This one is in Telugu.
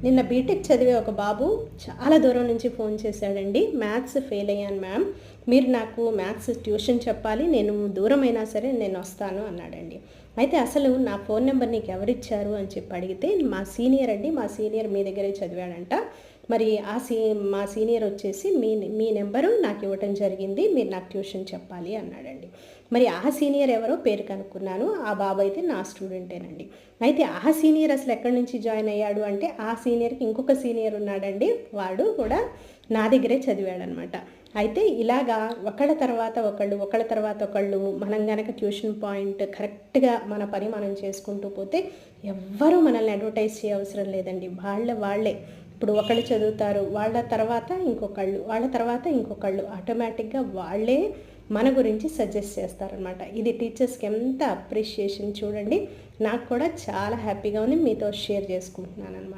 నిన్న బీటెక్ చదివే ఒక బాబు చాలా దూరం నుంచి ఫోన్ చేశాడండి. మ్యాథ్స్ ఫెయిల్ అయ్యాను మ్యామ్, మీరు నాకు మ్యాథ్స్ ట్యూషన్ చెప్పాలి, నేను దూరమైనా సరే నేను వస్తాను అన్నాడండి. అయితే అసలు నా ఫోన్ నెంబర్ నీకు ఎవరిచ్చారు అని చెప్పి అడిగితే, మా సీనియర్ అండి, మా సీనియర్ మీ దగ్గరే చదివాడంట. మరి మా సీనియర్ వచ్చేసి మీ నెంబరు నాకు ఇవ్వటం జరిగింది, మీరు నాకు ట్యూషన్ చెప్పాలి అన్నాడండి. మరి ఆ సీనియర్ ఎవరో పేరు కనుక్కున్నాను. ఆ బాబు అయితే నా స్టూడెంటేనండి. అయితే ఆ సీనియర్ అసలు ఎక్కడి నుంచి జాయిన్ అయ్యాడు అంటే, ఆ సీనియర్కి ఇంకొక సీనియర్ ఉన్నాడండి, వాడు కూడా నా దగ్గరే చదివాడనమాట. అయితే ఇలాగా ఒకళ్ళ తర్వాత ఒకళ్ళు మనం గనక ట్యూషన్ పాయింట్ కరెక్ట్గా మన పని మనం చేసుకుంటూ పోతే ఎవ్వరూ మనల్ని అడ్వర్టైజ్ చేయవసరం లేదండి. వాళ్ళే ఇప్పుడు ఒకళ్ళు చదువుతారు, వాళ్ళ తర్వాత ఇంకొకళ్ళు ఆటోమేటిక్గా వాళ్ళే మన గురించి సజెస్ట్ చేస్తారనమాట. ఇది టీచర్స్కి ఎంత అప్రిషియేషన్ చూడండి. నాకు కూడా చాలా హ్యాపీగా ఉంది, మీతో షేర్ చేసుకుంటున్నాను అనమాట.